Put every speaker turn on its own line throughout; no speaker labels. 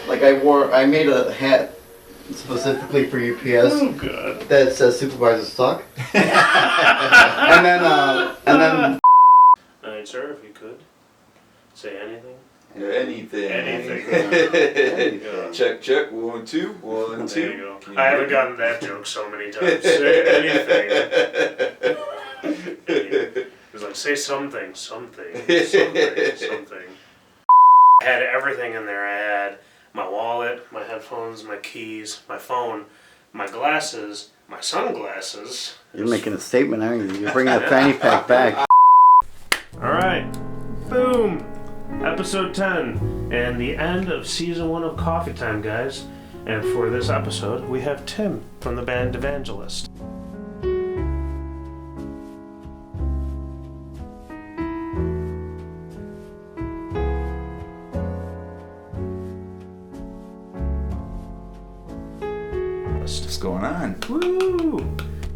Like I made a hat specifically for UPS.
Oh god.
That says supervisors suck. and then.
Alright, sir, if you could say anything.
Anything.
Anything.
Check, check. 1, 2, 1, 2.
There you go. I haven't gotten that joke so many times. Say anything. It was like, say something. I had everything in there. I had my wallet, my headphones, my keys, my phone, my glasses, my sunglasses.
You're making a statement, aren't you? You're bringing a fanny pack back.
Alright. Boom. Episode 10. And the end of season 1 of Coffee Tyme, guys. And for this episode, we have Tim from the band Devangelist.
What's going on?
Woo!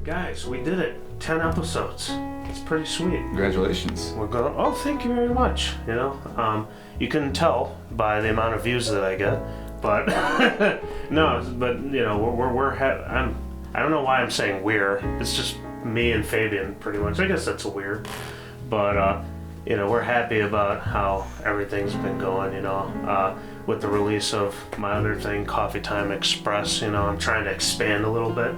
Guys, we did it. 10 episodes. It's pretty sweet.
Congratulations.
We're gonna. Oh, thank you very much. You know, you can tell by the amount of views that I get, but no, but you know, I don't know why I'm saying we're. It's just me and Fabian, pretty much. I guess that's a weird, but you know, we're happy about how everything's been going. You know, with the release of my other thing, Coffee Tyme Express. You know, I'm trying to expand a little bit.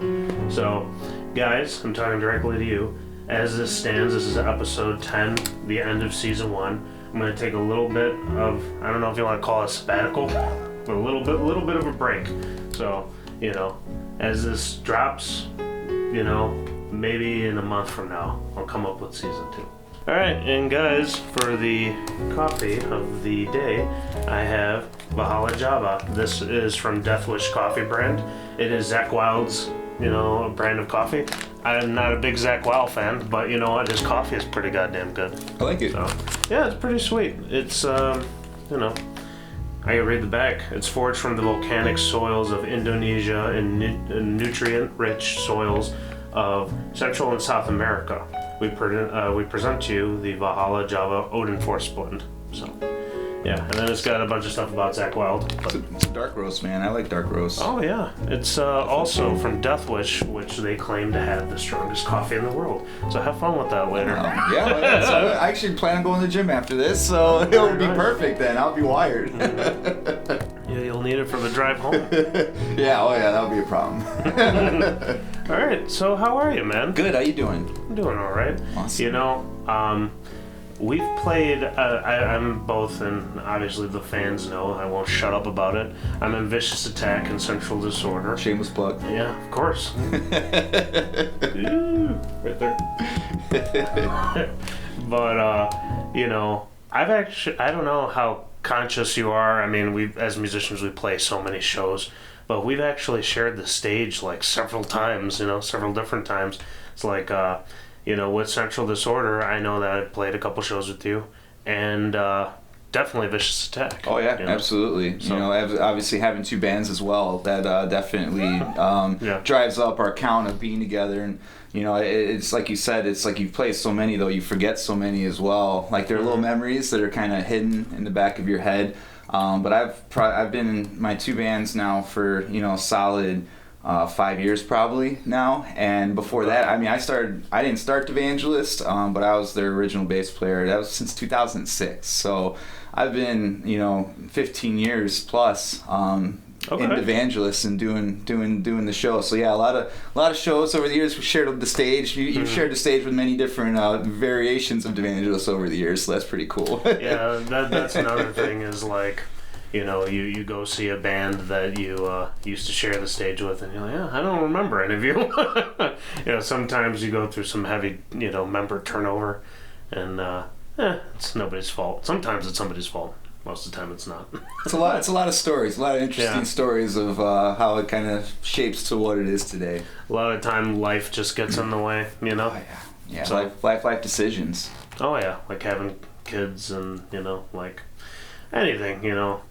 So, guys, I'm talking directly to you. As this stands, this is episode 10, the end of season 1. I'm going to take a little bit of, I don't know if you want to call it a sabbatical, but a little bit of a break. So, you know, as this drops, you know, maybe in a month from now, I'll come up with season 2. Alright, and guys, for the coffee of the day, I have Valhalla Java. This is from Death Wish Coffee brand. It is Zach Wild's, you know, brand of coffee. I'm not a big Zach Wild fan, but you know what? His coffee is pretty goddamn good.
I like it.
So, yeah, it's pretty sweet. It's, you know, I can read the back. It's forged from the volcanic soils of Indonesia and nutrient-rich soils of Central and South America. We present to you the Valhalla Java Odin Force blend. So, yeah, and then it's got a bunch of stuff about Zach Wild.
It's a dark roast, man. I like dark roast.
Oh yeah, it's also from Death Wish, which they claim to have the strongest coffee in the world. So have fun with that later.
Yeah. So I actually plan on going to the gym after this, so it'll be perfect then. I'll be wired.
Yeah, you'll need it for the drive home.
Yeah, that'll be a problem.
All right, so how are you, man?
Good. How you doing?
I'm doing all right.
Awesome.
You know, we've played, I'm both, and obviously the fans know, I won't shut up about it. I'm in Vicious Attack and Central Disorder.
Shameless plug.
Yeah, of course. Ooh, right there. But, you know, I don't know how conscious you are. I mean, we as musicians, we play so many shows, but we've actually shared the stage like several times, you know, several different times. It's like, you know, with Central Disorder, I know that I've played a couple shows with you, and definitely Vicious Attack.
Oh yeah, you know? Absolutely. So, you know, obviously having 2 bands as well, that definitely drives up our count of being together. And you know, it's like you said, it's like you've played so many though, you forget so many as well. Like they're little memories that are kind of hidden in the back of your head. But I've been in my 2 bands now for, you know, solid 5 years probably now, and before that, I mean, I didn't start Devangelist, but I was their original bass player. That was since 2006, so I've been, you know, 15 years plus in Devangelist and doing the show. So yeah, a lot of shows over the years. We shared the stage. You've shared the stage with many different variations of Devangelist over the years, so that's pretty cool.
Yeah, that's another thing is like, you know, you go see a band that you used to share the stage with, and you're like, yeah, I don't remember any of you. You know, sometimes you go through some heavy, you know, member turnover, and it's nobody's fault. Sometimes it's somebody's fault. Most of the time, it's not.
It's a lot of stories, a lot of interesting stories of how it kind of shapes to what it is today.
A lot of time, life just gets in the way, you know.
Oh, yeah. So, life decisions.
Oh yeah, like having kids and, you know, like anything, you know.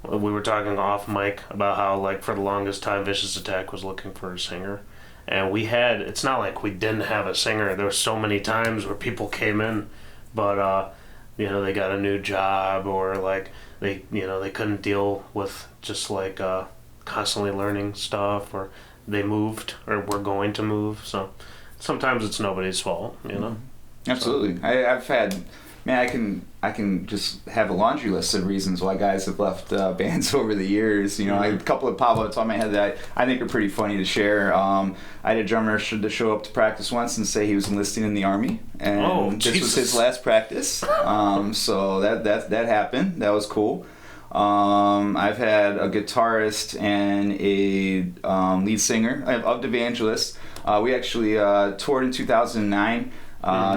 We were talking off mic about how, like, for the longest time, Vicious Attack was looking for a singer. And it's not like we didn't have a singer. There were so many times where people came in, but, you know, they got a new job, or, like, they couldn't deal with just like constantly learning stuff, or they moved or were going to move. So sometimes it's nobody's fault, you know.
Absolutely. So. I've had, man, I can just have a laundry list of reasons why guys have left bands over the years. You know, a couple of pop ups on my head that I think are pretty funny to share. I had a drummer to show up to practice once and say he was enlisting in the Army, and this was his last practice. So that happened. That was cool. I've had a guitarist and a lead singer of Devangelist. We actually toured in 2009.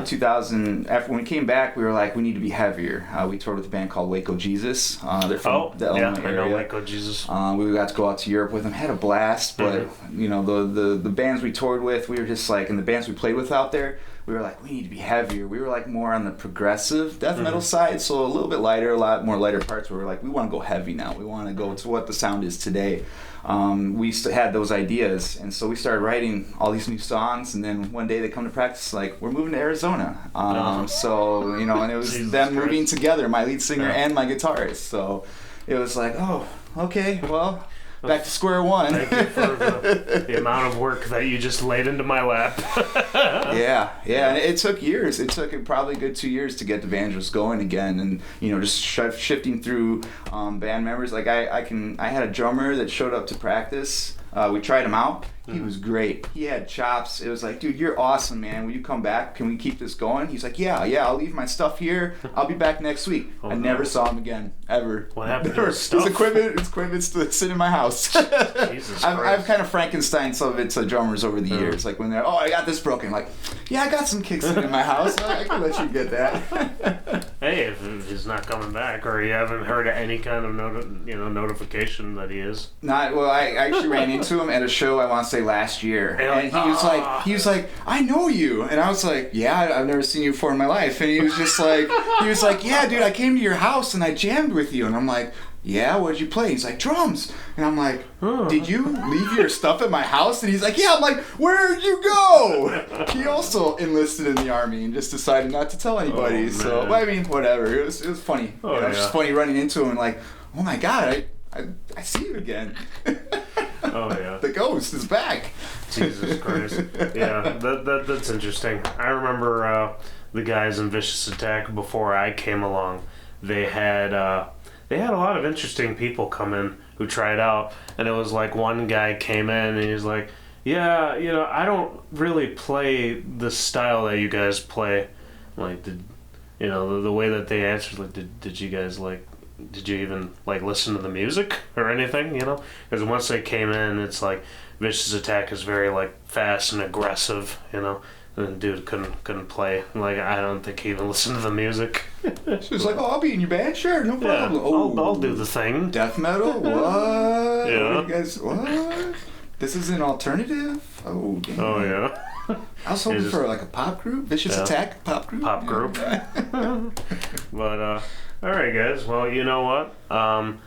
2000, after when we came back, we were like, we need to be heavier. We toured with a band called Waco Jesus. They're from the Illinois area. I know Waco Jesus. We got to go out to Europe with them, had a blast. But you know, the bands we toured with, we were just like, and the bands we played with out there, we were like, we need to be heavier. We were like more on the progressive death metal side, so a little bit lighter, a lot more lighter parts. Where we were like, we want to go heavy now. We want to go to what the sound is today. We had those ideas, and so we started writing all these new songs, and then one day they come to practice like, we're moving to Arizona. So, you know, and it was them moving together, my lead singer and my guitarist. So it was like, oh, okay, well, back to square one.
Thank you for the amount of work that you just laid into my lap.
Yeah, and it took years. It took probably a good 2 years to get Devangelist going again, and you know, just shifting through band members. Like I had a drummer that showed up to practice. We tried him out. He was great. He had chops. It was like, dude, you're awesome, man. Will you come back? Can we keep this going? He's like, yeah, I'll leave my stuff here. I'll be back next week. I never saw him again, ever.
What happened to his stuff?
His equipment's to sit in my house.
Jesus
I've kind of Frankenstein some of it to drummers over the years. Like when they're, I got this broken. I'm like, yeah, I got some kicks in my house. I can let you get that.
Hey, if he's not coming back, or you haven't heard any kind of notification that he is.
I actually ran into him at a show, I want to say last year, and he was like, I know you, and I was like, yeah, I've never seen you before in my life, and he was like, yeah, dude, I came to your house and I jammed with you, and I'm like, yeah, what did you play? He's like, drums, and I'm like, did you leave your stuff at my house? And he's like, yeah. I'm like, where'd you go? He also enlisted in the Army and just decided not to tell anybody. So I mean, whatever. It was funny. It was just funny running into him and like, oh my god, I see you again.
Oh yeah,
the ghost is back.
Jesus Christ. Yeah, that's interesting. I remember the guys in Vicious Attack before I came along. They had a lot of interesting people come in who tried out, and it was like one guy came in and he was like, yeah, you know, I don't really play the style that you guys play. Like, the way that they answered, like, did you guys like, did you even like listen to the music or anything, you know? Because once they came in, it's like Vicious Attack is very like fast and aggressive, you know. And the dude couldn't play. Like, I don't think he even listened to the music.
She was like, "Oh, I'll be in your band, sure, no problem."
Yeah, I'll do the thing.
Death metal? What?
Yeah.
What you guys? What? This is an alternative? Oh, damn.
Oh yeah.
I was hoping for like a pop group, Vicious Attack pop group.
Pop group. But all right, guys. Well, you know what?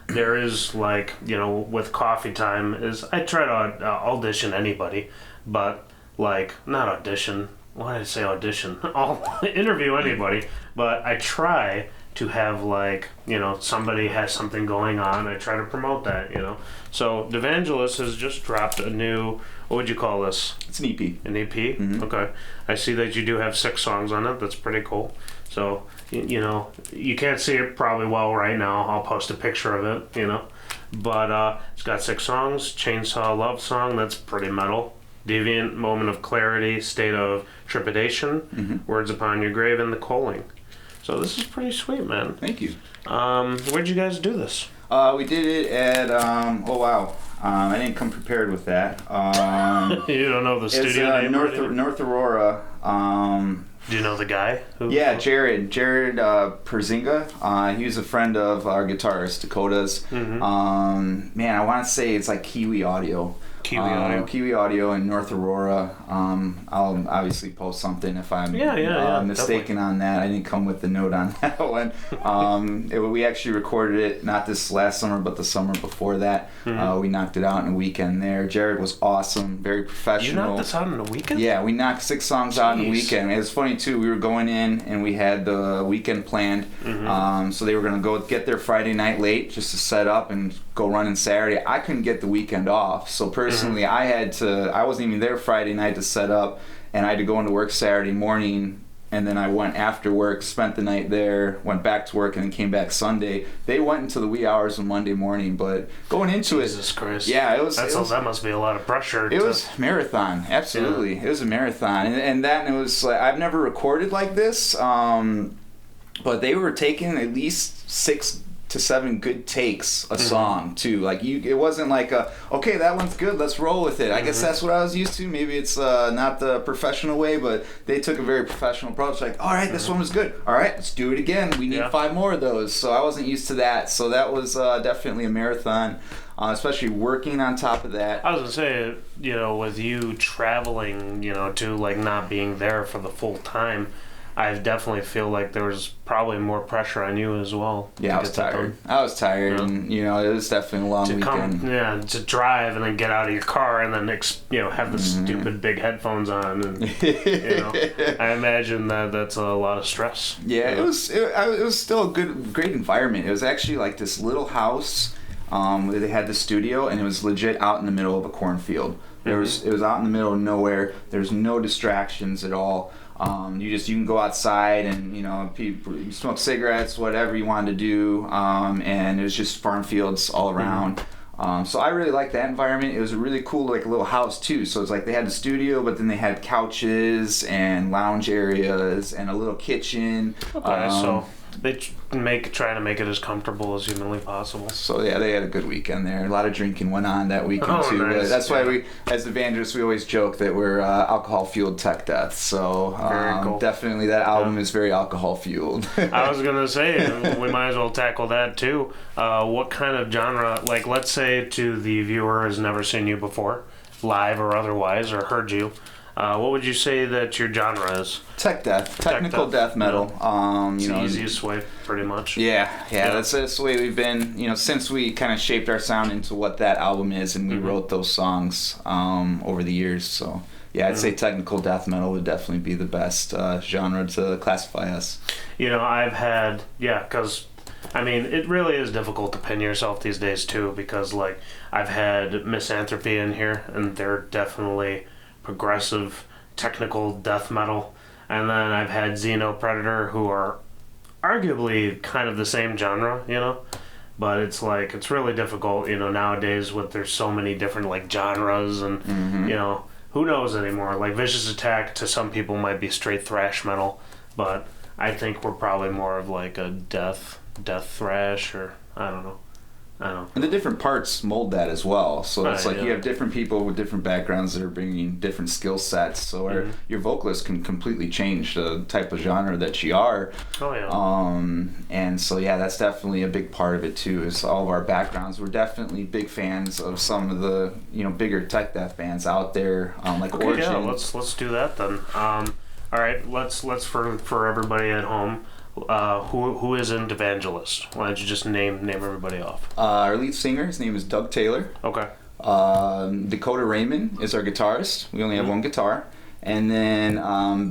There is like, you know, with Coffee Tyme is I try to audition anybody, but like not audition. Why did I say audition? I'll interview anybody, but I try to have like, you know, somebody has something going on. I try to promote that, you know. So Devangelist has just dropped a new, what would you call this?
It's an EP.
An EP? Mm-hmm. Okay. I see that you do have 6 songs on it. That's pretty cool. So, you know, you can't see it probably well right now. I'll post a picture of it, you know. But it's got 6 songs. Chainsaw Love Song, that's pretty metal. Deviant, Moment of Clarity, State of Trepidation, Words Upon Your Grave, and The Calling. So this is pretty sweet, man.
Thank you.
Where'd you guys do this?
We did it at, oh wow. I didn't come prepared with that.
You don't know the studio name?
North Aurora.
Do you know the guy?
Yeah, Jared Perzinga. He was a friend of our guitarist, Dakota's. Man, I want to say it's like Kiwi Audio. Kiwi Audio in North Aurora. I'll obviously post something if I'm mistaken on that. I didn't come with the note on that one. We actually recorded it not this last summer, but the summer before that. We knocked it out in a weekend there. Jared was awesome, very professional.
You knocked this out in a weekend?
Yeah, we knocked 6 songs out in a weekend. It was funny too. We were going in and we had the weekend planned. So they were gonna go get there Friday night late just to set up and go running Saturday. I couldn't get the weekend off, so personally I wasn't even there Friday night to set up, and I had to go into work Saturday morning, and then I went after work, spent the night there, went back to work, and then came back Sunday. They went into the wee hours of Monday morning, but going into
Jesus Christ.
Yeah,
that must be a lot of pressure.
It was marathon, absolutely. Yeah. It was a marathon, and then it was like, I've never recorded like this, but they were taking at least 6 to 7 good takes a song too. Like it wasn't like okay, that one's good, let's roll with it. I guess that's what I was used to. Maybe it's not the professional way, but they took a very professional approach. Like, all right, this one was good. All right, let's do it again. We need 5 more of those. So I wasn't used to that. So that was definitely a marathon. Especially working on top of that.
I was gonna say, with you traveling, to like not being there for the full time, I definitely feel like there was probably more pressure on you as well.
Yeah, I was tired, and it was definitely a long weekend.
To drive and then get out of your car and then have the stupid big headphones on, and I imagine that's a lot of stress.
Yeah, it was still a great environment. It was actually like this little house. They had the studio, and it was legit out in the middle of a cornfield. It was out in the middle of nowhere. There's no distractions at all. You can go outside and people, you smoke cigarettes, whatever you wanted to do, and it was just farm fields all around. So I really liked that environment. It was a really cool, like, little house too. So it's like they had the studio, but then they had couches and lounge areas and a little kitchen.
Okay, so they try to make it as comfortable as humanly possible.
So yeah, they had a good weekend there. A lot of drinking went on that weekend too.
Nice.
But that's why we, as Devangelists, we always joke that we're alcohol-fueled tech death. So
cool.
Definitely that album is very alcohol-fueled.
I was gonna say we might as well tackle that too. What kind of genre? Like, let's say to the viewer has never seen you before, live or otherwise, or heard you. What would you say that your genre is?
Tech death, technical death metal.
It's the easiest way, pretty much.
Yeah. That's the way we've been. Since we kind of shaped our sound into what that album is, and we wrote those songs over the years. So yeah, I'd say technical death metal would definitely be the best genre to classify us.
I've had because it really is difficult to pin yourself these days too, because like I've had Misanthropy in here, and they're definitely progressive technical death metal, and then I've had Xenopredator, who are arguably kind of the same genre, but it's really difficult, nowadays there's so many different like genres, and who knows anymore. Like Vicious Attack to some people might be straight thrash metal, but I think we're probably more of like a death thrash, or I don't know.
And the different parts mold that as well. So it's
you
have different people with different backgrounds that are bringing different skill sets. So your vocalist can completely change the type of genre that you are.
Oh yeah.
And so that's definitely a big part of it too. Is all of our backgrounds. We're definitely big fans of some of the bigger tech death bands out there, like Origin.
Yeah, let's do that then. All right, let's for everybody at home. Who is in Devangelist? Why don't you just name everybody off?
Our lead singer, his name is Doug Taylor.
Okay.
Dakota Raymond is our guitarist. We only have one guitar. And then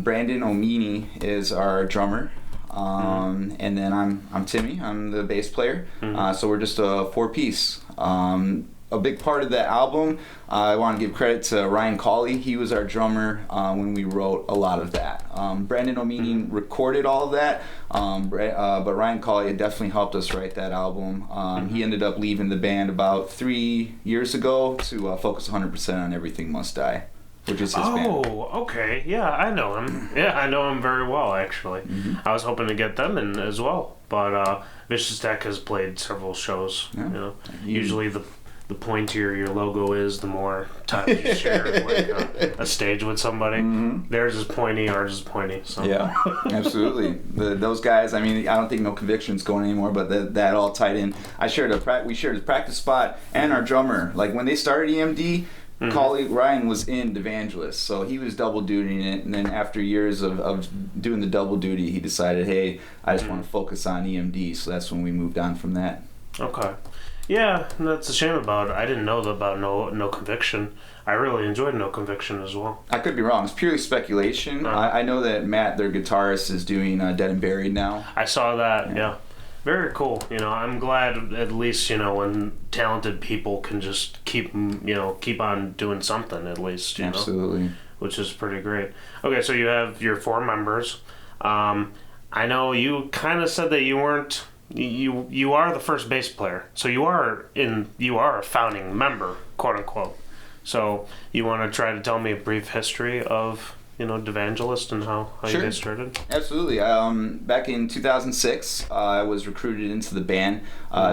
Brandon Omini is our drummer. And then I'm Timmy. I'm the bass player. So we're just a 4-piece. A big part of that album, I want to give credit to Ryan Cawley. He was our drummer when we wrote a lot of that. Brandon Omini recorded all of that, but Ryan Cawley had definitely helped us write that album. He ended up leaving the band about 3 years ago to focus 100% on Everything Must Die, which is his band.
Oh, okay. Yeah, I know him. Yeah, I know him very well, actually. I was hoping to get them in as well, but Vicious Attack has played several shows. Usually the pointier your logo is, the more time you share a stage with somebody. Theirs is pointy, ours is pointy. So.
Yeah, absolutely. Those guys, I don't think No Conviction's going anymore, but that all tied in. We shared a practice spot and our drummer. Like when they started EMD, colleague Ryan was in Devangelist, so he was double dutying it, and then after years of doing the double duty, he decided, hey, I just want to focus on EMD, so that's when we moved on from that.
Okay. Yeah, that's a shame about it. I didn't know about No Conviction. I really enjoyed No Conviction as well.
I could be wrong. It's purely speculation. I know that Matt, their guitarist, is doing Dead and Buried now.
I saw that, yeah. Very cool. I'm glad at least, when talented people can just keep on doing something at least,
Absolutely.
Which is pretty great. Okay, so you have your 4 members. I know you kind of said that you weren't, you are the first bass player. So you are a founding member, quote unquote. So you want to try to tell me a brief history of Devangelist and how
Sure.
you guys started?
Absolutely. Back in 2006, I was recruited into the band.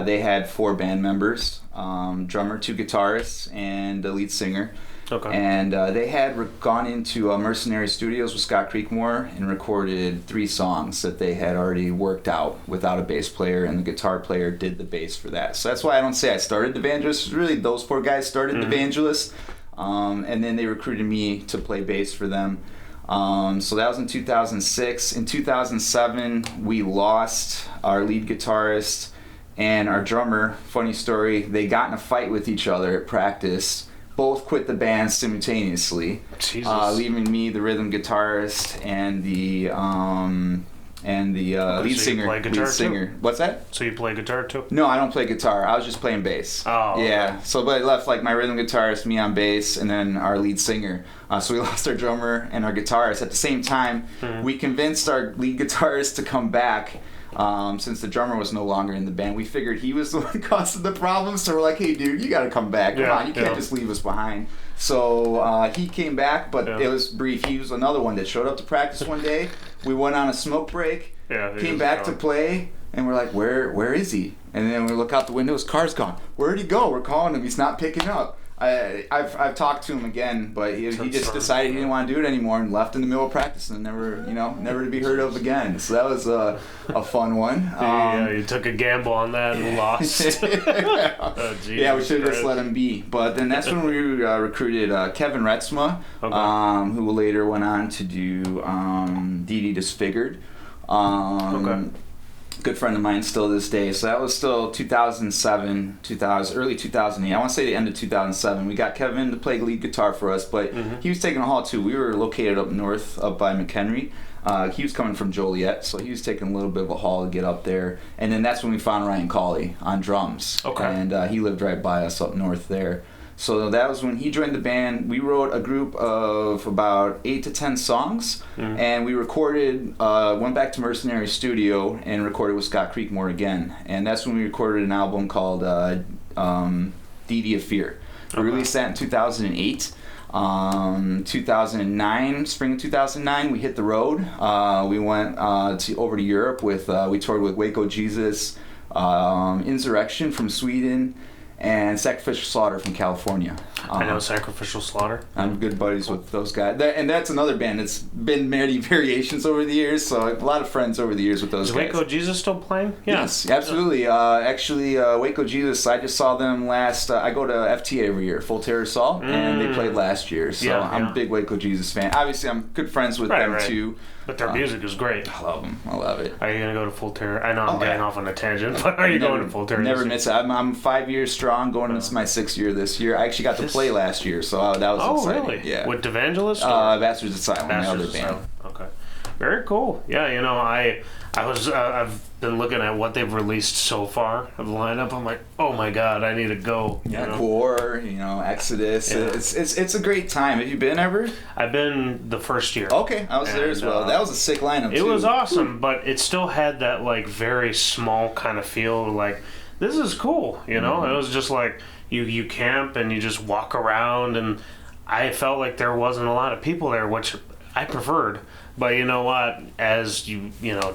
They had 4 band members, drummer, 2 guitarists, and a lead singer.
Okay.
And they had gone into Mercenary Studios with Scott Creekmore and recorded 3 songs that they had already worked out without a bass player, and the guitar player did the bass for that. So that's why I don't say I started Devangelist. Really, those 4 guys started Devangelist, and then they recruited me to play bass for them. So that was in 2006. In 2007, we lost our lead guitarist and our drummer. Funny story, they got in a fight with each other at practice. Both quit the band simultaneously, leaving me, the rhythm guitarist, and the lead singer.
Play guitar
too? What's that?
So you play guitar too?
No, I don't play guitar. I was just playing bass.
Oh,
yeah. Okay. So, but I left my rhythm guitarist, me on bass, and then our lead singer. So we lost our drummer and our guitarist at the same time. We convinced our lead guitarist to come back. Since the drummer was no longer in the band, we figured he was the one causing the problem. So we're like, "Hey, dude, you got to come back. Come on, you can't just leave us behind." So he came back, but it was brief. He was another one that showed up to practice one day. We went on a smoke break. Came back to play, and we're like, "Where is he?" And then we look out the window. His car's gone. Where'd he go? We're calling him. He's not picking up. I've talked to him again, but he just decided he didn't want to do it anymore and left in the middle of practice and never to be heard of again. So that was a fun one.
You took a gamble on that and lost.
Yeah, we should have just let him be. But then that's when we recruited Kevin Retzma, who later went on to do Dee Dee Disfigured. Good friend of mine still to this day. So that was still 2007, early 2008. I want to say the end of 2007. We got Kevin to play lead guitar for us, but he was taking a haul too. We were located up north, up by McHenry. He was coming from Joliet, so he was taking a little bit of a haul to get up there. And then that's when we found Ryan Cawley on drums.
Okay.
And he lived right by us up north there. So that was when he joined the band. We wrote a group of about 8 to 10 songs, and we recorded, went back to Mercenary Studio and recorded with Scott Creekmore again. And that's when we recorded an album called Deity of Fear. We released that in 2008. 2009, spring of 2009, we hit the road. We went over to Europe we toured with Waco Jesus, Insurrection from Sweden, and Sacrificial Slaughter from California.
I know Sacrificial Slaughter.
I'm good buddies with those guys. And that's another band that's been many variations over the years, so a lot of friends over the years with those guys.
Is Waco Jesus still playing? Yeah.
Yes, absolutely. Actually, Waco Jesus, I just saw them last, I go to FTA every year, Full Terror Assault, and they played last year, so I'm a big Waco Jesus fan. Obviously, I'm good friends with them too.
But their music is great.
I love them. I love it.
Are you going to go to Full Terror? I know I'm getting off on a tangent, but are you going to Full Terror?
Never miss it. I'm 5 years strong, going into my 6th year this year. I actually got to play last year, so that was exciting.
Really?
Yeah.
With Devangelist?
Bastards Asylum, my other band.
Okay. Very cool. Yeah, I've been looking at what they've released so far of the lineup. I'm like, oh my god, I need to go.
Core, Exodus. Yeah. It's a great time. Have you been ever?
I've been the first year.
Okay, I was there as well. That was a sick lineup.
It was awesome, but it still had that very small kind of feel. Like, this is cool. It was just like you camp and you just walk around, and I felt like there wasn't a lot of people there, which I preferred. But you know what? As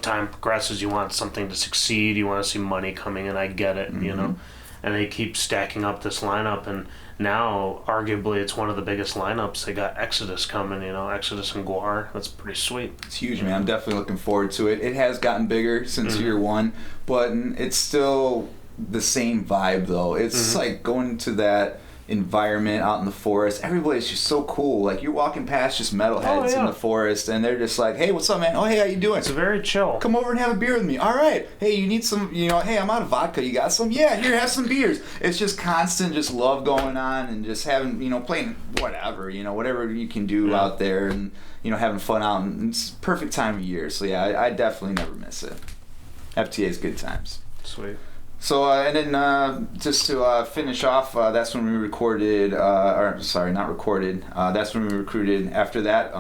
time progresses, you want something to succeed. You want to see money coming in. I get it, And they keep stacking up this lineup, and now arguably it's one of the biggest lineups. They got Exodus coming, Exodus and Guar. That's pretty sweet.
It's huge, man. I'm definitely looking forward to it. It has gotten bigger since year one, but it's still the same vibe, though. It's like going to that environment out in the forest. Everybody's just so cool. Like, you're walking past just metalheads in the forest, and they're just like, hey, what's up, man? Oh, hey, how you doing?
It's very chill.
Come over and have a beer with me. All right. Hey, you need some, hey, I'm out of vodka. You got some? Yeah, here, have some beers. It's just constant just love going on, and just having, playing whatever, whatever you can do out there, and, having fun out. And it's perfect time of year. So, yeah, I definitely never miss it. FTA's good times.
Sweet.
So, and then just to finish off, that's when we recorded, not recorded, that's when we recruited. After that,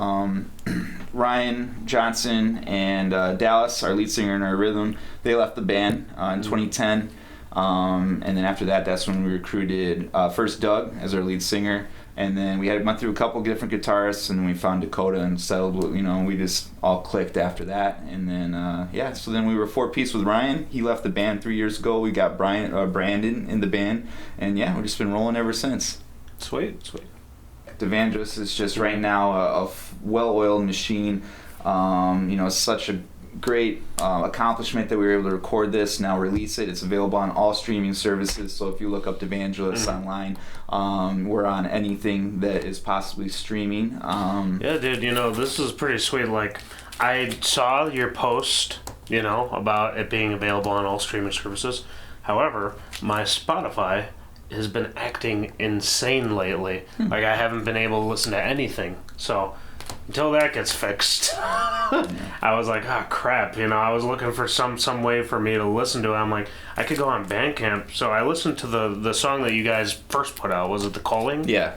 Ryan Johnson and Dallas, our lead singer and our rhythm, they left the band in 2010. And then after that, that's when we recruited first Doug as our lead singer. And then we went through a couple different guitarists, and then we found Dakota and settled. We just all clicked after that. And then so then we were 4-piece with Ryan. He left the band 3 years ago. We got Brandon in the band, and we've just been rolling ever since.
Sweet.
Devangelist is just right now a well-oiled machine. It's such a great accomplishment that we were able to record this, now release it. It's available on all streaming services, so if you look up Devangelist online, we're on anything that is possibly streaming.
Yeah, dude, this is pretty sweet. Like, I saw your post, about it being available on all streaming services. However, my Spotify has been acting insane lately. Like, I haven't been able to listen to anything, so until that gets fixed, I was like, crap, I was looking for some way for me to listen to it. I'm like, I could go on Bandcamp. So I listened to the song that you guys first put out. Was it The Calling?
Yeah.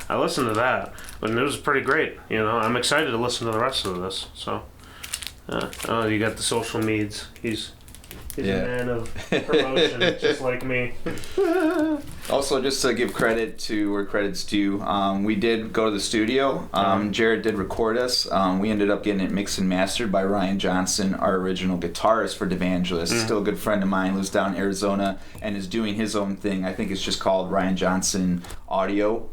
I listened to that, and it was pretty great. I'm excited to listen to the rest of this. So, you got the social meds. He's a man of promotion, just like me.
Also, just to give credit to where credit's due, we did go to the studio. Jared did record us. We ended up getting it mixed and mastered by Ryan Johnson, our original guitarist for Devangelist. Still a good friend of mine, lives down in Arizona and is doing his own thing. I think it's just called Ryan Johnson Audio.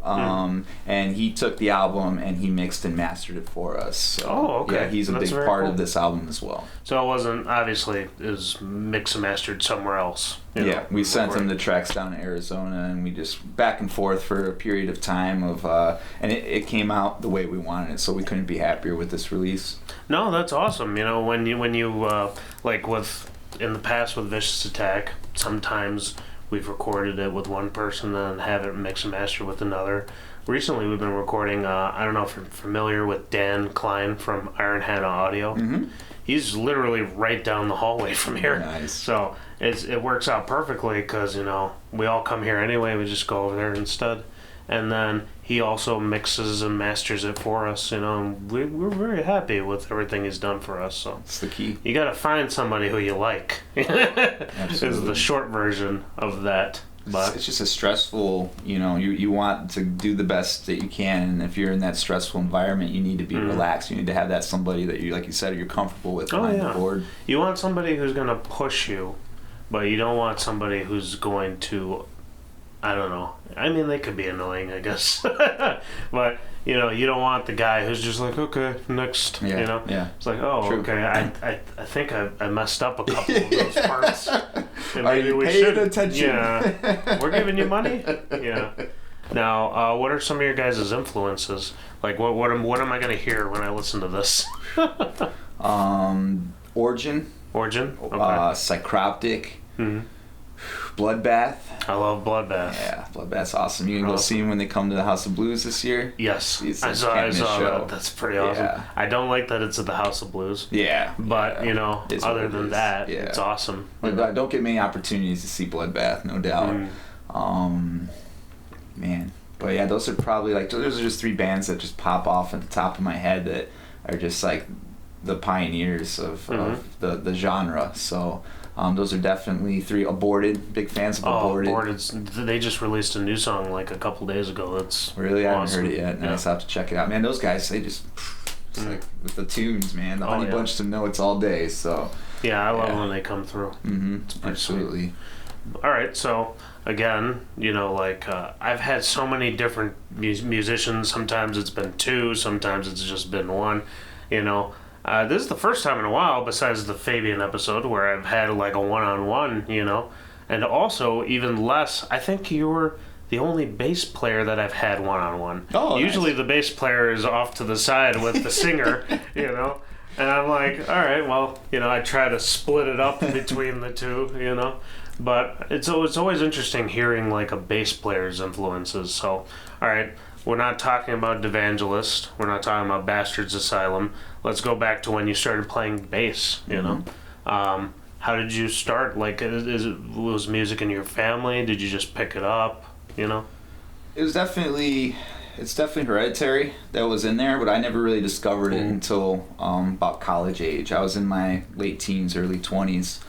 And he took the album and he mixed and mastered it for us. So,
okay.
Yeah, he's a big part of this album as well.
So it wasn't, obviously, it was mixed and mastered somewhere else.
We sent him the tracks down to Arizona, and we just back and forth for a period of time and it came out the way we wanted it, so we couldn't be happier with this release.
No, that's awesome. When you like with in the past with Vicious Attack, sometimes we've recorded it with one person and have it mix and master with another. Recently, we've been recording. I don't know if you're familiar with Dan Klein from Iron Hannah Audio. Mm-hmm. He's literally right down the hallway from here.
Nice.
So it works out perfectly because, we all come here anyway. We just go over there instead. And then he also mixes and masters it for us, and we're very happy with everything he's done for us. So
it's the key.
You got to find somebody who you like.
Absolutely.
Is the short version of that. But
it's just a stressful, you want to do the best that you can, and if you're in that stressful environment, you need to be relaxed. You need to have that somebody that you, like you said, you're comfortable with behind the board.
You want somebody who's going to push you, but you don't want somebody who's going to, I don't know. I mean, they could be annoying, I guess. But, you don't want the guy who's just like, okay, next,
Yeah.
It's like, oh,
True.
Okay, I think I messed up a couple of those parts. And
Are you paying attention?
Yeah. We're giving you money? Yeah. Now, what are some of your guys' influences? Like, what am I going to hear when I listen to this?
Origin.
Okay.
Psychroptic. Mm-hmm. Bloodbath.
I love Bloodbath.
Yeah, Bloodbath's awesome. You can go see them when they come to the House of Blues this year.
Yes, I saw that. That's pretty awesome. Yeah. I don't like that it's at the House of Blues.
Yeah.
But, other than that, it's awesome.
I don't get many opportunities to see Bloodbath, no doubt. Man. But yeah, those are probably those are just 3 bands that just pop off at the top of my head that are just like the pioneers of the genre. So those are definitely 3. Aborted, big fans of Aborted.
They just released a new song like a couple days ago. That's
really
awesome.
I haven't heard it yet. Nice, I'll have to check it out. Man, those guys, they just like with the tunes, man. The Honey Bunch to know it's all day. So
I love when they come through.
Mm-hmm. It's absolutely.
Sweet. All right, so again, I've had so many different musicians. Sometimes it's been 2, sometimes it's just been 1. This is the first time in a while, besides the Fabian episode, where I've had like a one-on-one, and also even less. I think you were the only bass player that I've had one-on-one.
Oh,
usually
nice.
the bass player is off to the side with the singer, you know. And I'm like, all right, well, you know, I try to split it up between the two, you know. But it's always interesting hearing like a bass player's influences. So, all right, we're not talking about Devangelist. We're not talking about Bastard's Asylum. Let's go back to when you started playing bass, you know. How did you start? Like, was music in your family? Did you just pick it up? You know,
it's definitely hereditary that was in there, but I never really discovered it until about college age. I was in my late teens, early 20s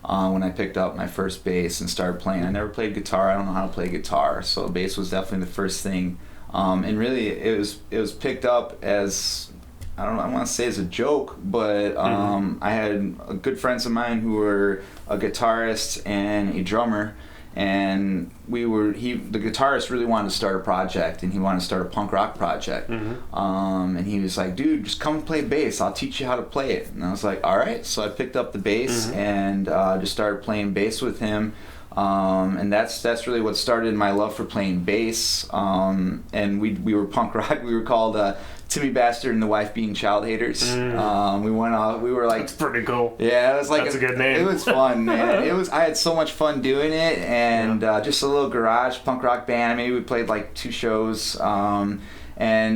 when I picked up my first bass and started playing. I never played guitar. I don't know how to play guitar, so bass was definitely the first thing. And really, it was picked up as, I want to say as a joke, but I had good friends of mine who were a guitarist and a drummer. And the guitarist really wanted to start a project, and he wanted to start a punk rock project. And he was like, dude, just come play bass. I'll teach you how to play it. And I was like, all right. So I picked up the bass and just started playing bass with him. And that's really what started my love for playing bass. And we were punk rock. We were called Timmy Bastard and the Wife Being Child Haters. We went off. We were like,
that's pretty cool.
Yeah, it was like
that's a good name.
It was fun, man. I had so much fun doing it, and just a little garage punk rock band. Maybe we played like 2 shows, and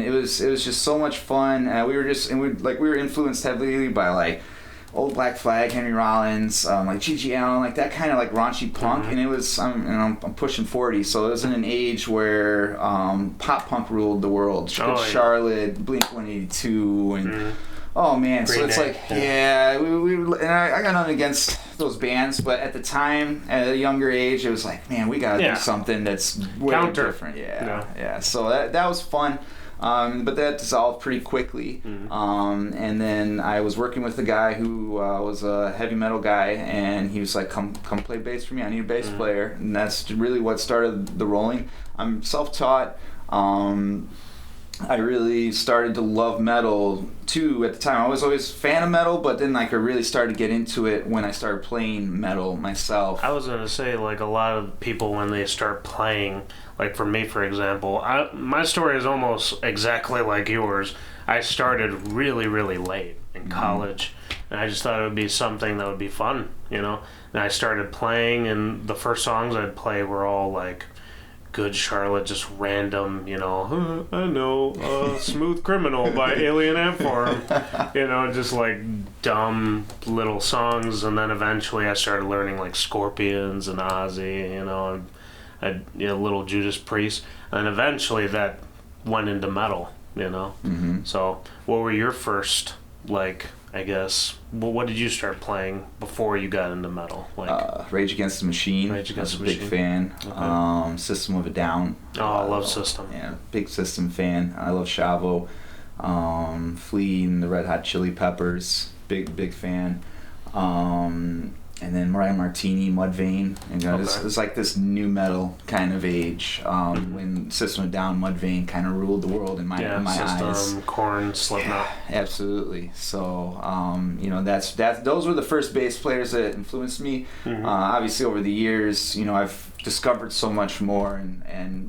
it was just so much fun. We were influenced heavily by like Old Black Flag, Henry Rollins, like G.G. Allen, like that kind of like raunchy punk. And it was, I'm pushing 40, so it was in an age where pop punk ruled the world. Charlotte, Blink-182, and oh man, Green so it's Day. Like we and I got nothing against those bands, but at the time, at a younger age, it was like, man, we gotta do something that's way different. So that was fun. But that dissolved pretty quickly. And then I was working with a guy who was a heavy metal guy, and he was like, come play bass for me. I need a bass player. And that's really what started the rolling. I'm self-taught. I really started to love metal too at the time. I was always a fan of metal, but then like I really started to get into it when I started playing metal myself.
I was gonna say, like, a lot of people when they start playing, like for me, for example, my story is almost exactly like yours. I started really, really late in college, and I just thought it would be something that would be fun, you know. And I started playing, and the first songs I'd play were all like Good Charlotte, just random, you know, I know, Smooth Criminal by Alien Ant Farm, you know, just like dumb little songs. And then eventually I started learning like Scorpions and Ozzy, you know, and little Judas Priest. And eventually that went into metal, you know. So what were your first, like, I guess, what did you start playing before you got into metal? Like
Rage Against the Machine. I was a big fan. Okay. System of a Down.
Oh, I love System.
Yeah, big System fan. I love Chavo. Flea and the Red Hot Chili Peppers. Big fan. And then Mariah Martini, Mudvayne. And it was like this new metal kind of age when System of a Down, Mudvayne kind of ruled the world in my eyes.
Korn, Slipknot.
Yeah, absolutely. So those were the first bass players that influenced me. Obviously, over the years, you know, I've discovered so much more,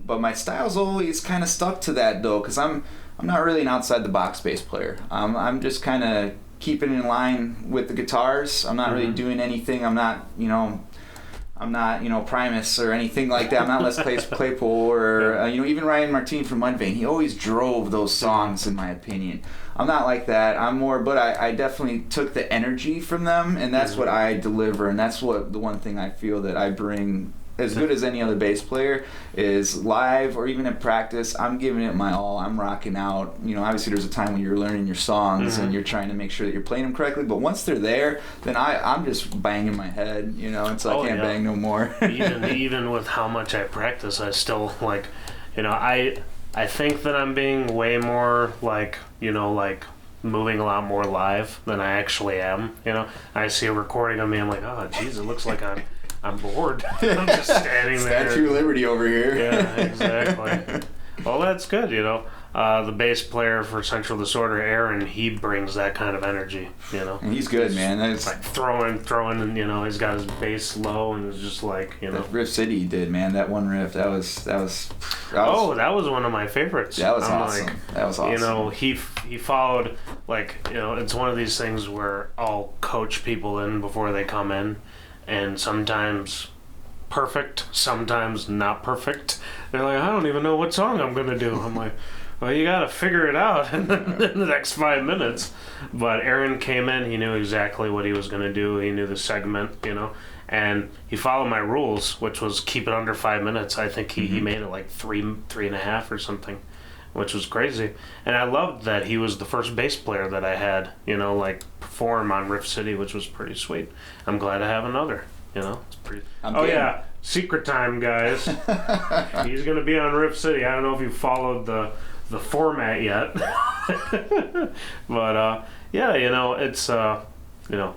but my style's always kind of stuck to that though, because I'm not really an outside the box bass player. I'm just kind of keeping in line with the guitars. I'm not really doing anything. I'm not Primus or anything like that. I'm not Les Claypool or even Ryan Martin from Mudvayne. He always drove those songs, in my opinion. I'm not like that. I'm more, but I definitely took the energy from them, and that's what I deliver, and that's what the one thing I feel that I bring as good as any other bass player is live or even in practice. I'm giving it my all. I'm rocking out. You know, obviously there's a time when you're learning your songs and you're trying to make sure that you're playing them correctly, but once they're there, then I'm just banging my head, you know, until I can't bang no more.
even with how much I practice, I still, like, you know, I think that I'm being way more, like, you know, like moving a lot more live than I actually am, you know. I see a recording of me, I'm like, oh geez, it looks like I'm bored. I'm just standing there.
Statue of Liberty over here.
Yeah, exactly. Well, that's good, you know. the bass player for Central Disorder, Aaron, he brings that kind of energy, you know.
And he's good, man. That's
like throwing, and you know, he's got his bass low, and it's just like, you know.
That riff City he did, man. That one riff, that was
that was one of my favorites.
That was awesome. That was awesome.
You know, he followed, like, you know, it's one of these things where I'll coach people in before they come in, and sometimes perfect, sometimes not perfect. They're like, I don't even know what song I'm gonna do. I'm like, well, you gotta figure it out in the next 5 minutes. But Aaron came in, he knew exactly what he was gonna do. He knew the segment, you know, and he followed my rules, which was keep it under 5 minutes. I think he made it like three and a half or something, which was crazy. And I loved that he was the first bass player that I had, you know, like perform on Riff City, which was pretty sweet. I'm glad to have another, you know. It's pretty. Yeah, Secret Time, guys. He's gonna be on Riff City. I don't know if you followed the format yet, but yeah, you know, it's you know,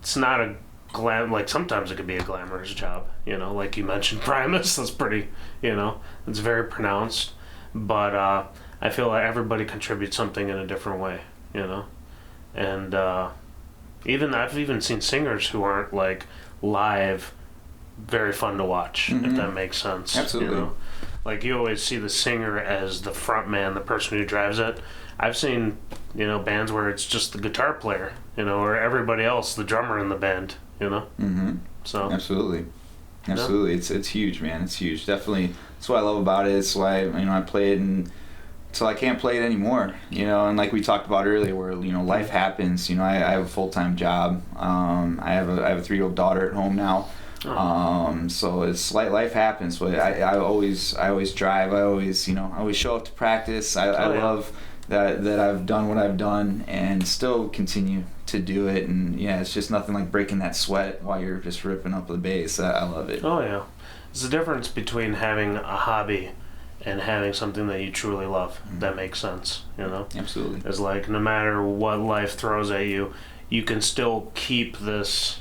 it's not a like sometimes it could be a glamorous job, you know, like you mentioned Primus. That's pretty, you know, it's very pronounced, but I feel like everybody contributes something in a different way, you know, and I've even seen singers who aren't like live very fun to watch, if that makes sense.
Absolutely.
You know? Like you always see the singer as the front man, the person who drives it. I've seen, you know, bands where it's just the guitar player, you know, or everybody else, the drummer in the band, you know. So
absolutely. It's huge, man. It's huge. Definitely. That's what I love about it. It's why, you know, I play it until I can't play it anymore, you know. And like we talked about earlier, where, you know, life happens. You know, I have a full-time job. I have a 3-year-old daughter at home now. So it's like life happens, but I always drive. I always show up to practice. I love that I've done what I've done and still continue to do it. And yeah, it's just nothing like breaking that sweat while you're just ripping up the bass. I love it.
Oh yeah, there's a difference between having a hobby and having something that you truly love. That makes sense, you know.
Absolutely.
It's like no matter what life throws at you, you can still keep this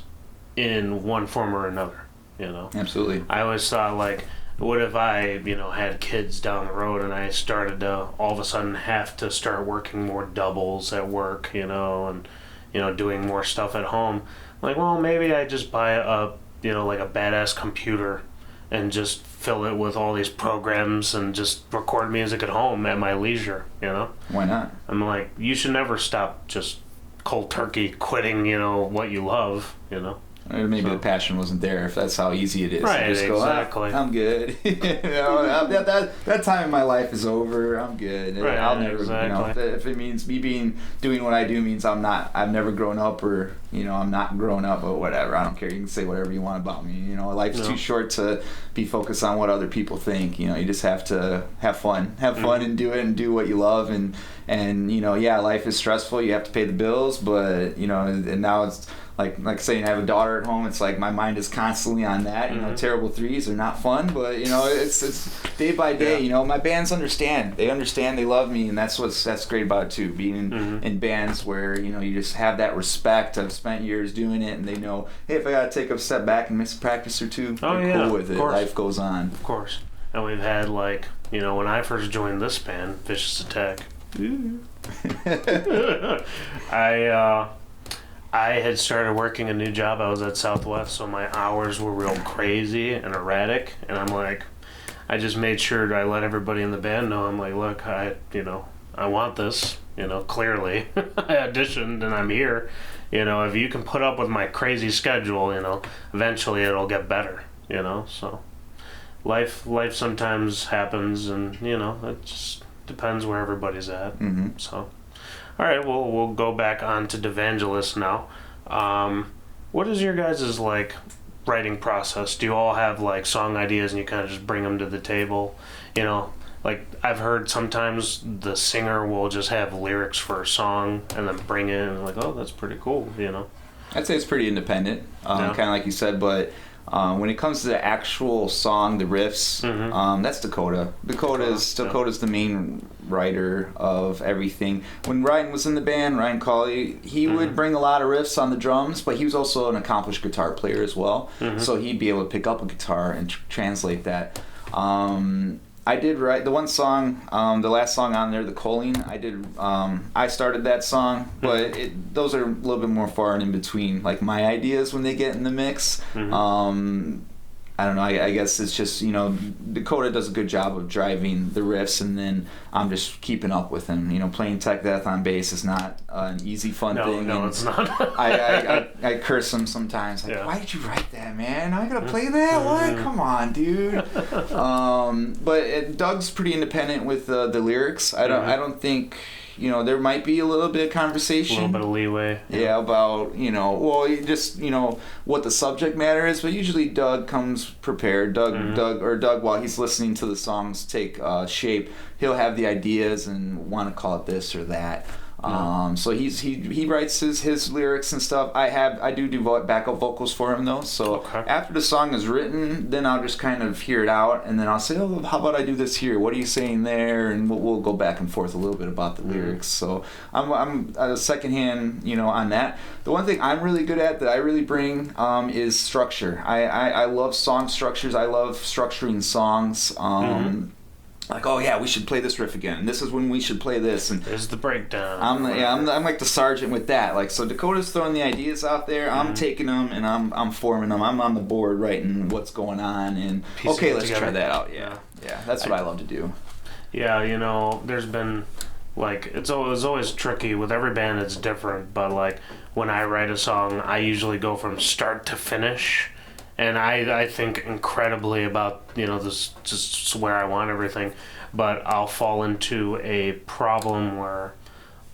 in one form or another, you know.
Absolutely.
I always thought, like, what if I, you know, had kids down the road and I started to all of a sudden have to start working more doubles at work, you know, and, you know, doing more stuff at home. Like, well, maybe I just buy a, you know, like a badass computer and just fill it with all these programs and just record music at home at my leisure, you know.
Why not?
I'm like, you should never stop just cold turkey quitting, you know, what you love, you know.
Or maybe the passion wasn't there, if that's how easy it is.
Right,
just
exactly.
Go, I'm good. You know, that time in my life is over. I'm good.
Right,
I'll never,
exactly.
you know, if it means me doing what I do means I've never grown up, or, you know, I'm not grown up, or whatever. I don't care. You can say whatever you want about me. You know, life's too short to be focused on what other people think. You know, you just have to have fun and do it and do what you love. And you know, yeah, life is stressful. You have to pay the bills, but, you know, and now it's like saying I have a daughter at home. It's like my mind is constantly on that. You know, terrible threes are not fun, but, you know, it's day by day. You know, my bands understand. They understand. They love me, and that's great about it too. Being in bands where, you know, you just have that respect. I've spent years doing it, and they know, hey, if I gotta take a step back and miss a practice or two, they're cool with it. Life goes on. Of
course. And we've had, like, you know, when I first joined this band, Vicious Attack. I had started working a new job. I was at Southwest, so my hours were real crazy and erratic. And I'm like, I just made sure I let everybody in the band know. I'm like, look, I want this, you know, clearly. I auditioned and I'm here. You know, if you can put up with my crazy schedule, you know, eventually it'll get better, you know. So life sometimes happens, and, you know, it just depends where everybody's at. So. All right, well, we'll go back on to Devangelist now. What is your guys' like writing process? Do you all have like song ideas and you kind of just bring them to the table? You know, like I've heard sometimes the singer will just have lyrics for a song and then bring it and like, oh, that's pretty cool, you know?
I'd say it's pretty independent, kind of like you said, but when it comes to the actual song, the riffs, that's Dakota. Dakota's the main writer of everything. When Ryan was in the band, Ryan Cawley, he would bring a lot of riffs on the drums, but he was also an accomplished guitar player as well. So he'd be able to pick up a guitar and translate that. I did write the one song, the last song on there, the choline. I started that song, but those are a little bit more far and in between, like my ideas when they get in the mix. I don't know, I guess it's just, Dakota does a good job of driving the riffs, and then I'm just keeping up with him. Playing tech death on bass is not an easy, fun thing.
No, it's not.
I curse him sometimes, like, why did you write that, man? I gotta play that? What? Come on, dude. But Doug's pretty independent with the lyrics. I don't think... there might be a little bit of conversation.
A little bit of leeway.
Yeah, about, what the subject matter is. But usually Doug comes prepared. Doug, while he's listening to the songs take shape, he'll have the ideas and want to call it this or that. So he writes his lyrics and stuff. I do backup vocals for him though. So after the song is written, then I'll just kind of hear it out, and then I'll say, oh, how about I do this here? What are you saying there? And we'll go back and forth a little bit about the lyrics. So I'm a secondhand, on that. The one thing I'm really good at that I really bring is structure. I love song structures. I love structuring songs. Like, oh yeah, we should play this riff again. This is when we should play this. And
there's the breakdown.
I'm like the sergeant with that. Like, so Dakota's throwing the ideas out there. I'm taking them and I'm forming them. I'm on the board writing what's going on. And okay, let's try that out. Yeah, that's what I love to do.
Yeah, there's been like it's always tricky with every band. It's different, but like when I write a song, I usually go from start to finish. And I think incredibly about, this just where I want everything. But I'll fall into a problem where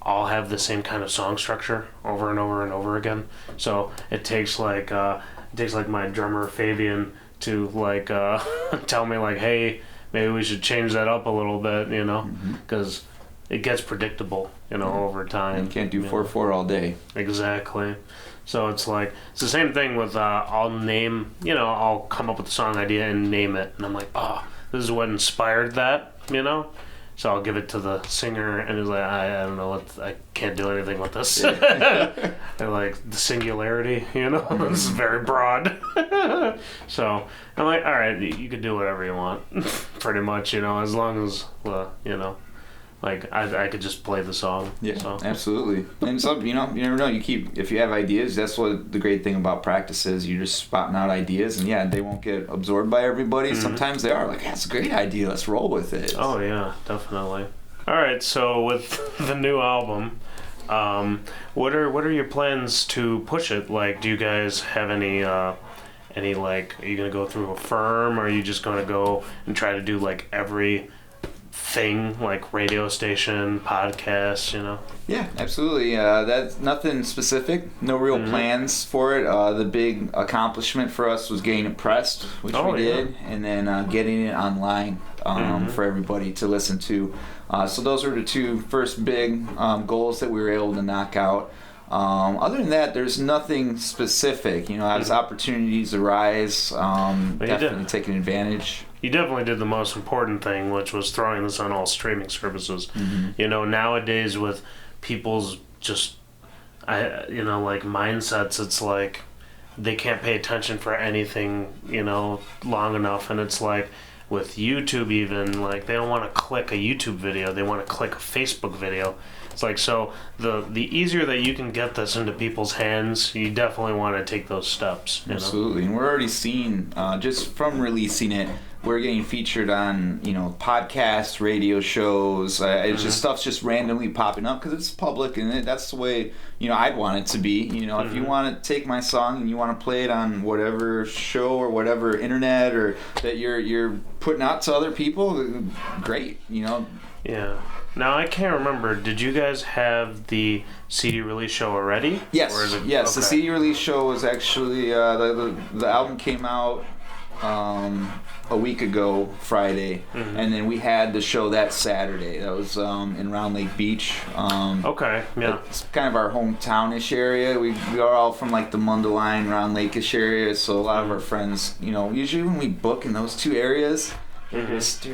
I'll have the same kind of song structure over and over and over again. So it takes like my drummer Fabian to like tell me like, hey, maybe we should change that up a little bit, because it gets predictable, over time.
You can't do 4/4 all day.
Exactly. So it's like, it's the same thing with, I'll I'll come up with a song idea and name it. And I'm like, oh, this is what inspired that, So I'll give it to the singer and he's like, I don't know, I can't do anything with this. And like, the singularity, this is very broad. So I'm like, all right, you can do whatever you want, pretty much, as long as, like I could just play the song.
Yeah,
so.
Absolutely. And some, you never know. If you have ideas, that's what the great thing about practice is. You're just spotting out ideas, and they won't get absorbed by everybody. Sometimes they are like, that's a great idea. Let's roll with it.
Oh yeah, definitely. All right, so with the new album, what are your plans to push it? Like, do you guys have any like, are you gonna go through a firm, or are you just gonna go and try to do like every thing, like radio station, podcasts,
Yeah, absolutely. That's nothing specific. No real plans for it. The big accomplishment for us was getting it pressed, which we did, and then getting it online for everybody to listen to. So those were the two first big goals that we were able to knock out. Other than that, there's nothing specific. As opportunities arise, definitely taking advantage.
You definitely did the most important thing, which was throwing this on all streaming services. Nowadays with people's just, like mindsets, it's like they can't pay attention for anything, long enough. And it's like with YouTube even, like they don't want to click a YouTube video, they want to click a Facebook video. It's like, so the easier that you can get this into people's hands, you definitely want to take those steps.
Absolutely. And we're already seeing, just from releasing it, we're getting featured on, podcasts, radio shows. It's just stuff's just randomly popping up because it's public, and that's the way, I'd want it to be. If you want to take my song and you want to play it on whatever show or whatever internet or that you're putting out to other people, great.
Yeah. Now, I can't remember, did you guys have the CD release show already?
Yes, yes. Okay. The CD release show was actually, the album came out a week ago, Friday, and then we had the show that Saturday. That was in Round Lake Beach.
Okay, yeah.
It's kind of our hometown-ish area. We are all from like the Mundelein, Round Lake-ish area, so a lot of our friends, usually when we book in those two areas, they're just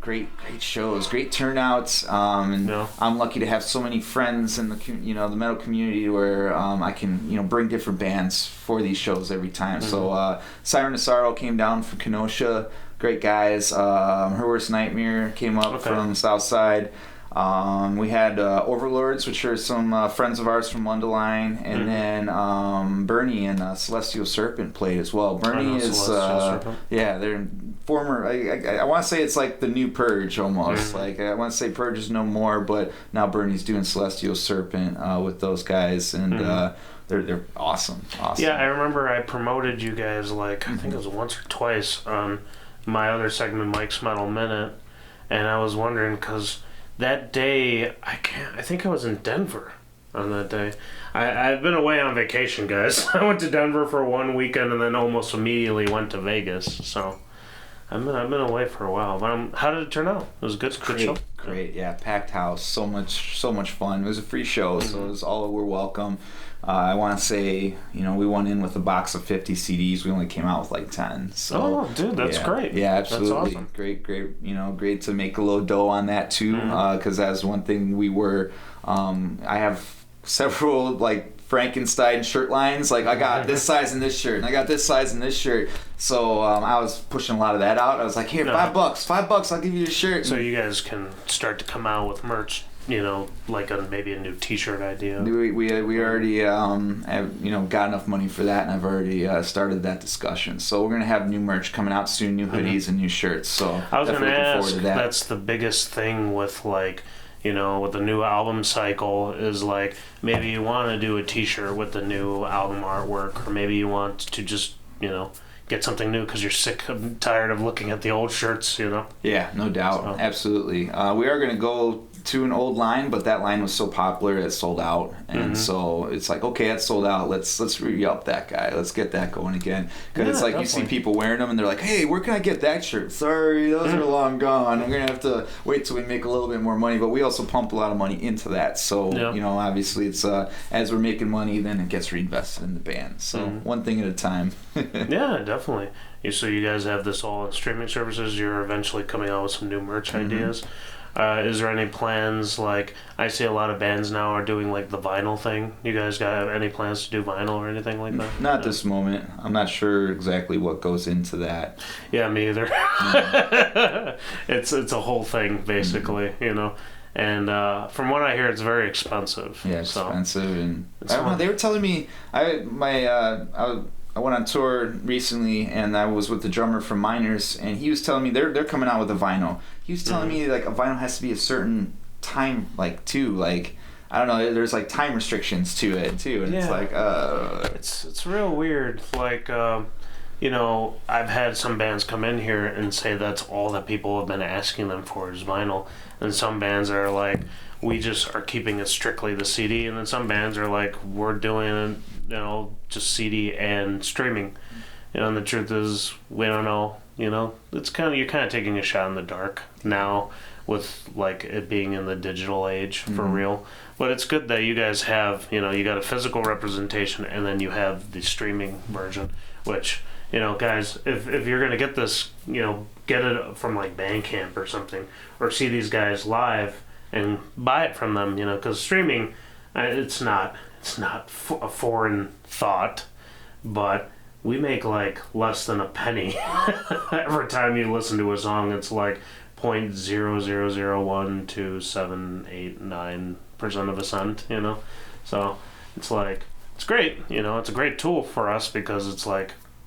great shows, great turnouts, and I'm lucky to have so many friends in the the metal community where I can bring different bands for these shows every time. So Siren of Sorrow came down from Kenosha, great guys. Her Worst Nightmare came up from the South Side. We had Overlords, which are some friends of ours from Mundelein, and then Bernie and Celestial Serpent played as well. Bernie is they're former. I want to say it's like the new Purge almost. Like I want to say Purge is no more, but now Bernie's doing Celestial Serpent with those guys, and they're awesome.
Yeah, I remember I promoted you guys I think it was once or twice on my other segment, Mike's Metal Minute, and I was wondering because that day I think I was in Denver on that day. I've been away on vacation, guys. I went to Denver for one weekend and then almost immediately went to Vegas. So I've been away for a while. But how did it turn out? It was a good show.
Great, yeah, packed house, so much fun. It was a free show, so it was all were welcome. I want to say, we went in with a box of 50 CDs. We only came out with like 10. So,
dude, that's great.
Yeah, absolutely.
That's awesome.
Great. Great to make a little dough on that too, because that's one thing we were. I have several Frankenstein shirt lines. I got this size in this shirt, and I got this size in this shirt. So I was pushing a lot of that out. I was like, here, $5, I'll give you a shirt.
So you guys can start to come out with merch. Maybe a new T-shirt idea.
We already have got enough money for that, and I've already started that discussion. So we're gonna have new merch coming out soon, new hoodies and new shirts. So
I was gonna ask.
That.
That's the biggest thing with with the new album cycle is maybe you want to do a T-shirt with the new album artwork, or maybe you want to just get something new because you're sick and tired of looking at the old shirts.
Yeah, no doubt, absolutely. We are gonna go to an old line, but that line was so popular it sold out, and so it's okay, it's sold out, let's re-up that guy, let's get that going again, because it's definitely. You see people wearing them and they're like, hey, where can I get that shirt? Sorry, those are long gone. I'm gonna have to wait till we make a little bit more money, but we also pumped a lot of money into that, so obviously it's as we're making money, then it gets reinvested in the band, so one thing at a time.
Yeah, definitely. So you guys have this all on streaming services. You're eventually coming out with some new merch ideas. Is there any plans, I see a lot of bands now are doing the vinyl thing. You guys got any plans to do vinyl or anything like that?
Not at this moment. I'm not sure exactly what goes into that.
Yeah, me either. It's a whole thing, basically, and from what I hear, it's very expensive.
Yeah, expensive, and I don't know, they were telling me, I went on tour recently, and I was with the drummer from Miners, and he was telling me they're coming out with a vinyl. He was telling me a vinyl has to be a certain time, too. I don't know. There's time restrictions to it too, and
it's real weird. I've had some bands come in here and say that's all that people have been asking them for is vinyl, and some bands are we just are keeping it strictly the CD, and then some bands are we're doing just CD and streaming. And the truth is we don't know. It's you're kind of taking a shot in the dark now with it being in the digital age for real. But it's good that you guys have you got a physical representation, and then you have the streaming version, which guys, if you're gonna get this, get it from Bandcamp or something, or see these guys live and buy it from them, because streaming, it's not a foreign thought, but we make less than a penny every time you listen to a song. It's 0.0001 to 789% of a cent, so it's it's great, it's a great tool for us because it's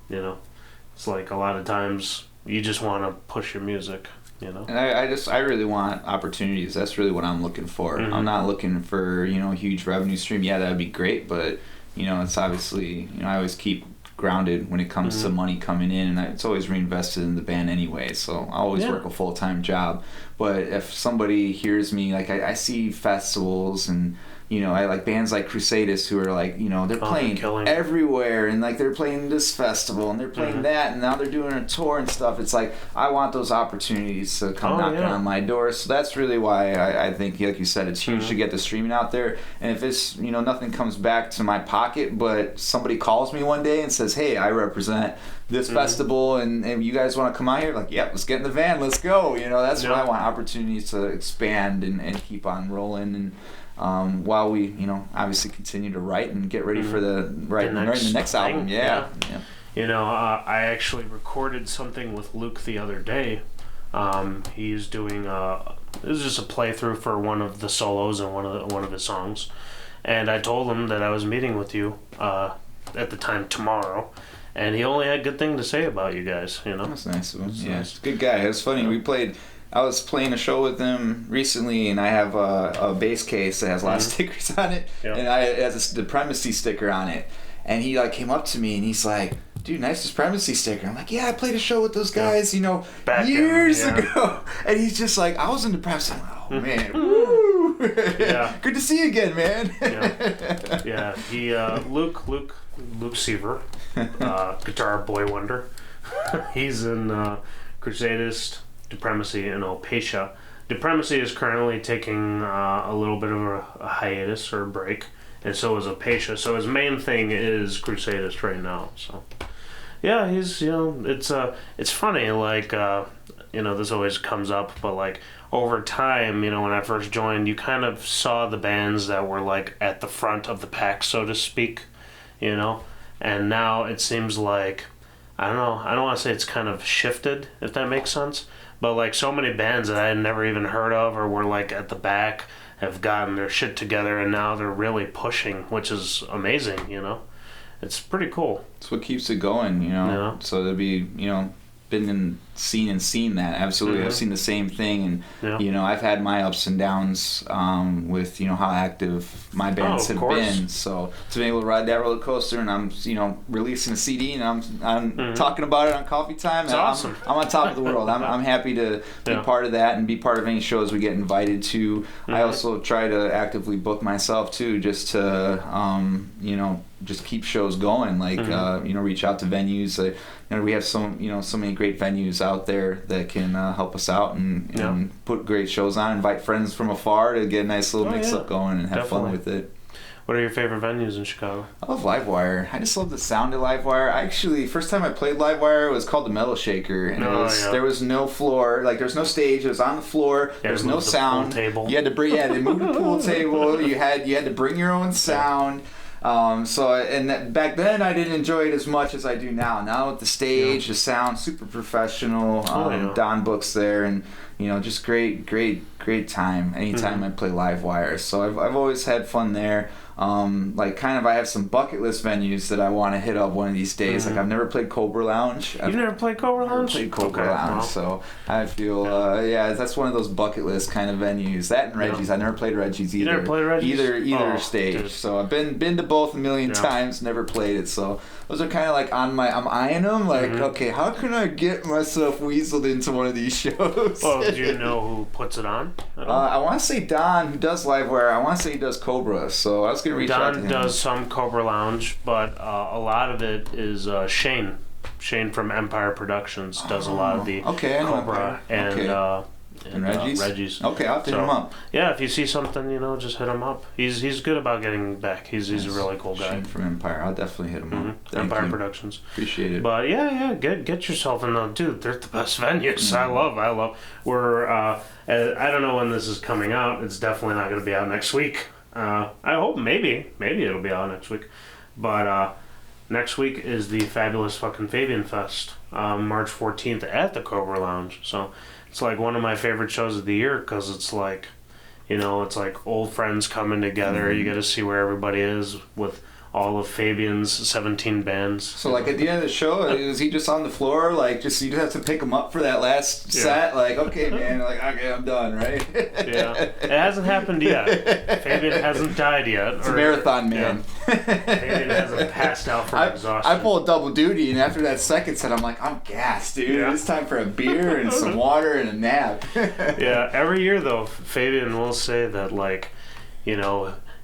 it's a lot of times you just want to push your music.
And I really want opportunities. That's really what I'm looking for. I'm not looking for a huge revenue stream. Yeah, that would be great, but it's obviously I always keep grounded when it comes to money coming in, and it's always reinvested in the band anyway. So I always work a full-time job. But if somebody hears me, I see festivals and I like bands like Crusadus who are they're playing everywhere, and they're playing this festival and they're playing that, and now they're doing a tour and stuff. It's I want those opportunities to come knocking on my door. So that's really why I think, like you said, it's huge to get the streaming out there. And if it's nothing comes back to my pocket, but somebody calls me one day and says, hey, I represent this festival, and you guys want to come out here, let's get in the van, let's go. That's what I want, opportunities to expand and keep on rolling, and while we obviously continue to write and get ready for the next album. Yeah,
I actually recorded something with Luke the other day. He's doing it was just a playthrough for one of the solos and one of his songs, and I told him that I was meeting with you at the time tomorrow, and he only had good thing to say about you guys.
That's nice of him. Yeah, he's a good guy. It was funny. I was playing a show with him recently, and I have a bass case that has a lot of stickers on it, and it has a Supremacy sticker on it. And he came up to me and he's like, "Dude, nice Supremacy sticker." I'm like, "Yeah, I played a show with those guys,
Back
years ago." And he's just like, "I was in Depressed." I'm like, "Oh man, woo! Good to see you again, man."
He Luke Seaver, guitar boy wonder. He's in Crusadist, Depremacy, and Opatia. Depremacy is currently taking a little bit of a hiatus or a break, and so is Opatia. So his main thing is Crusadist right now. So yeah, he's it's funny, this always comes up, but over time, when I first joined, you kind of saw the bands that were at the front of the pack, so to speak, and now it seems like, I don't want to say it's kind of shifted, if that makes sense, but so many bands that I had never even heard of or were at the back have gotten their shit together, and now they're really pushing, which is amazing. It's pretty cool.
It's what keeps it going, so there'll be, been and seen that absolutely. I've seen the same thing, and I've had my ups and downs with how active my bands have been. So to be able to ride that roller coaster, and I'm releasing a CD, and I'm talking about it on Coffee Tyme.
It's awesome.
I'm on top of the world. I'm happy to be part of that and be part of any shows we get invited to. I also try to actively book myself too, just to just keep shows going. Reach out to venues. We have so many great venues out there that can help us out and put great shows on. Invite friends from afar to get a nice little mix-up going and have fun with it.
What are your favorite venues in Chicago?
I love Livewire. I just love the sound of Livewire. First time I played Livewire, it was called the Metal Shaker, and there was no floor, there's no stage. It was on the floor. There's no sound.
Table.
You had to bring, they moved the pool table. You had to bring your own sound. Back then I didn't enjoy it as much as I do now. Now with the stage, the sound, super professional. Don Book's there, and just great time. Anytime I play Livewire, so I've always had fun there. I have some bucket list venues that I want to hit up one of these days. I've never played Cobra Lounge.
You've never played Cobra Lounge?
I've played Cobra Lounge, so I feel that's one of those bucket list kind of venues. That and Reggie's. I never played Reggie's either.
You never played Reggie's?
Either stage.
Dude.
So I've been to both a million times, never played it. So those are kind of I'm eyeing them. Okay, how can I get myself weaseled into one of these shows?
Well, do you know who puts it on?
I want to say Don, who does Livewire. I want to say he does Cobra. So I was gonna reach out to him.
Don does some Cobra Lounge, but a lot of it is Shane. Shane from Empire Productions does a lot of the Cobra and Reggie's.
Okay, I'll have to hit him up.
Yeah, if you see something, just hit him up. He's good about getting back. He's a really cool guy.
Shane from Empire. I'll definitely hit him up.
Empire Productions.
Appreciate it.
But get yourself in the dude. They're the best venues. I love. We're I don't know when this is coming out. It's definitely not going to be out next week. I hope maybe it'll be out next week, but next week is the fabulous fucking Fabian Fest, March 14th at the Cobra Lounge. So it's one of my favorite shows of the year, because it's it's old friends coming together. You get to see where everybody is with all of Fabian's 17 bands.
So at the end of the show, is he just on the floor? You just have to pick him up for that last set? Okay, man. Okay, I'm done, right?
Yeah. It hasn't happened yet. Fabian hasn't died yet.
It's a marathon, man.
Yeah. Fabian hasn't passed out from exhaustion.
I pulled double duty, and after that second set, I'm I'm gassed, dude. Yeah. It's time for a beer and some water and a nap.
Yeah. Every year, though, Fabian will say that,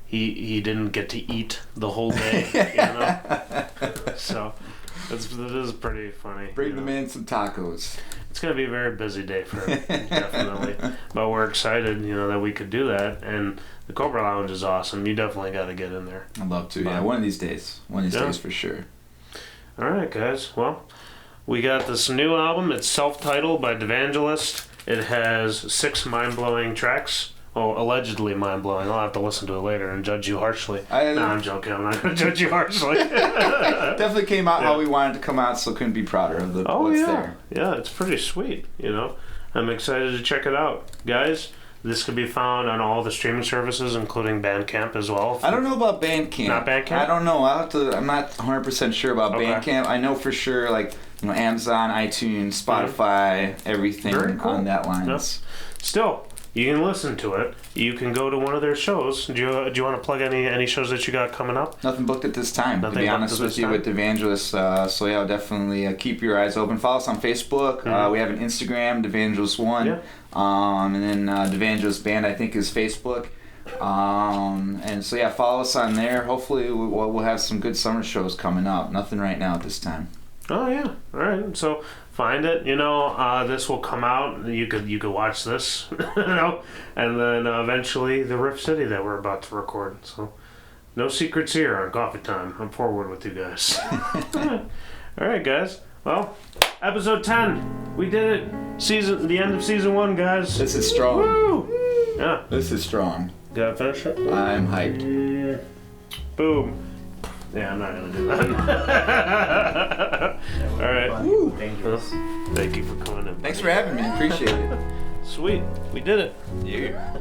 he didn't get to eat the whole day, So that is pretty funny.
Bring them in some tacos.
It's going to be a very busy day for him, definitely. But we're excited, that we could do that. And the Cobra Lounge is awesome. You definitely got to get in there.
I'd love to. Yeah, one of these days. One of these days for sure.
All right, guys. Well, we got this new album. It's self-titled by Devangelist. It has 6 mind-blowing tracks. allegedly mind-blowing. I'll have to listen to it later and judge you harshly. No, I'm joking. I'm not going to judge you harshly.
Definitely came out how we wanted to come out, so couldn't be prouder of what's there.
Yeah, it's pretty sweet, you know. I'm excited to check it out. Guys, this could be found on all the streaming services, including Bandcamp as well.
I don't know about Bandcamp.
Not Bandcamp?
I don't know. I'm not 100% sure about Bandcamp. I know for sure, like, you know, Amazon, iTunes, Spotify, everything cool. on that lines.
Yep. Still, you can listen to it. You can go to one of their shows. Do you want to plug any shows that you got coming up?
Nothing booked at this time, to be honest with you, with Devangelist. So yeah, definitely keep your eyes open. Follow us on Facebook. Mm-hmm. We have an Instagram, Devangelist1. Yeah. And then Devangelist Band, I think, is Facebook. And so yeah, follow us on there. Hopefully we'll have some good summer shows coming up. Nothing right now at this time.
Oh yeah, all right. So find it. You know, this will come out. You could watch this, you know, and then eventually the Rift City that we're about to record. So no secrets here on Coffee Tyme. I'm forward with you guys. All right, guys. Well, episode 10. We did it. The end of season 1, guys.
This is strong.
Woo! Yeah.
This is strong.
Gotta finish it?
I'm hyped.
Boom. Yeah, I'm not gonna do that. All right.
Woo. Dangerous.
Thank you for coming in.
Thanks for having me. Appreciate it.
Sweet. We did it.
Yeah.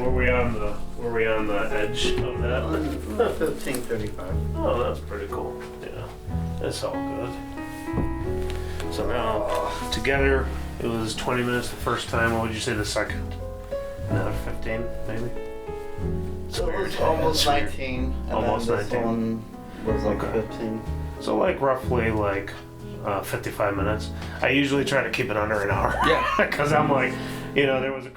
Were we on the edge of that?
15:35.
Oh, that's pretty cool. Yeah. That's all good. So now, together, it was 20 minutes the first time. What would you say the second? Another 15, maybe?
So it was almost 19. And
almost
then this
19.
one was like 15.
So like roughly like 55 minutes. I usually try to keep it under an hour.
Yeah.
Because I'm like, you know, there was a